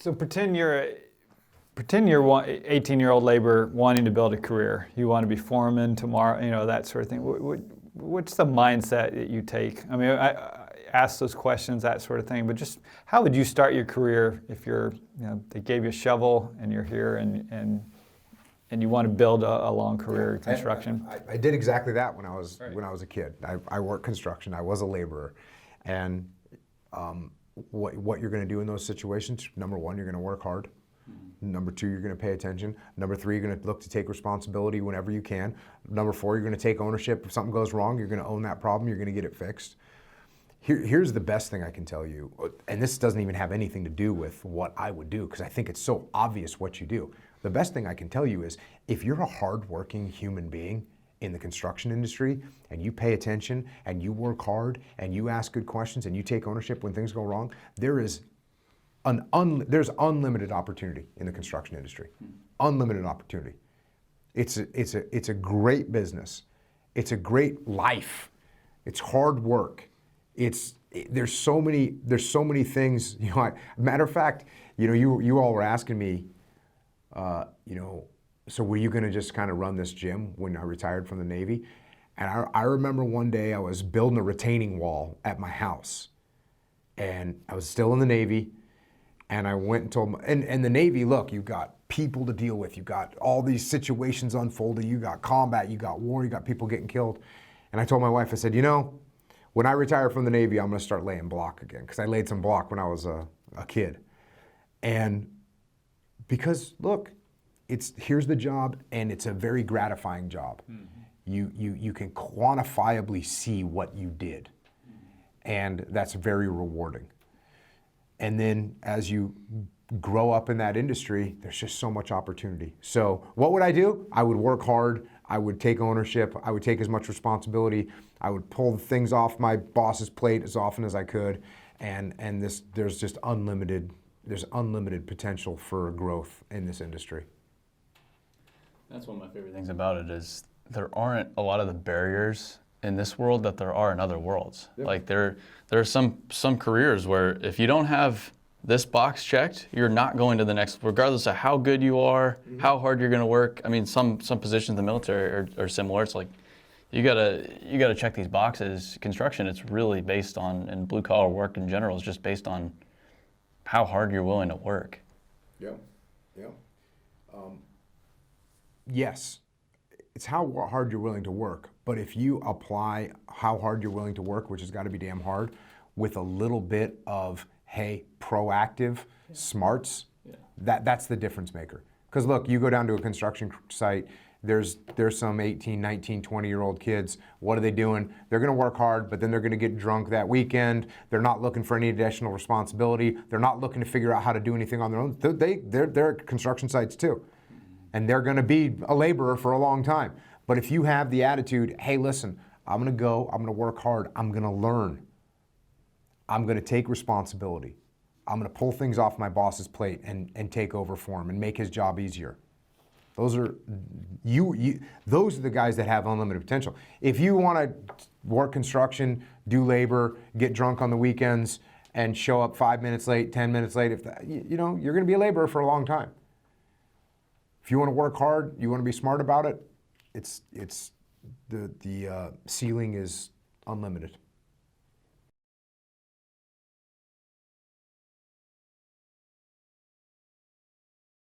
So pretend you're 18-year-old laborer wanting to build a career. You want to be foreman tomorrow, that sort of thing. What's the mindset that you take? I mean, I ask those questions, that sort of thing, but just how would you start your career if they gave you a shovel and you're here and you want to build a long career in construction? I did exactly that when I was a kid. I worked construction. I was a laborer, and what you're going to do in those situations? Number one, you're going to work hard. Number two, you're going to pay attention. Number three, you're going to look to take responsibility whenever you can. Number four, you're going to take ownership. If something goes wrong, you're going to own that problem. You're going to get it fixed. Here's the best thing I can tell you, and this doesn't even have anything to do with what I would do, because I think it's so obvious what you do. The best thing I can tell you is if you're a hardworking human being in the construction industry and you pay attention and you work hard and you ask good questions and you take ownership when things go wrong, there's unlimited opportunity in the construction industry. Unlimited opportunity. It's a great business. It's a great life. It's hard work. There's so many things. Matter of fact, you all were asking me, so were you going to just kind of run this gym when I retired from the Navy? And I remember one day I was building a retaining wall at my house, and I was still in the Navy. And I went and told and the Navy, look, you've got people to deal with. You've got all these situations unfolding. You got combat, you got war, you got people getting killed. And I told my wife, I said, when I retire from the Navy, I'm going to start laying block again, because I laid some block when I was a kid. And because, look, here's the job, and it's a very gratifying job. Mm-hmm. You can quantifiably see what you did, and that's very rewarding. And then as you grow up in that industry, there's just so much opportunity. So what would I do? I would work hard. I would take ownership. I would take as much responsibility. I would pull things off my boss's plate as often as I could. And there's just unlimited potential for growth in this industry. That's one of my favorite things about it is there aren't a lot of the barriers in this world that there are in other worlds. Yep. Like there are some careers where if you don't have this box checked, you're not going to the next, regardless of how good you are, mm-hmm. how hard you're going to work. I mean, some positions in the military are similar. It's like you gotta check these boxes. Construction, it's really based on, and blue collar work in general is just based on how hard you're willing to work. Yeah. Yes. It's how hard you're willing to work, but if you apply how hard you're willing to work, which has got to be damn hard, with a little bit of, proactive smarts, that's the difference maker. Because look, you go down to a construction site, there's some 18, 19, 20-year-old kids. What are they doing? They're going to work hard, but then they're going to get drunk that weekend. They're not looking for any additional responsibility. They're not looking to figure out how to do anything on their own. They're at construction sites too. And they're going to be a laborer for a long time. But if you have the attitude, hey, listen, I'm going to work hard, I'm going to learn, I'm going to take responsibility, I'm going to pull things off my boss's plate and take over for him and make his job easier. Those are the guys that have unlimited potential. If you want to work construction, do labor, get drunk on the weekends, and show up 5 minutes late, 10 minutes late, you're going to be a laborer for a long time. If you want to work hard, you want to be smart about it, the ceiling is unlimited.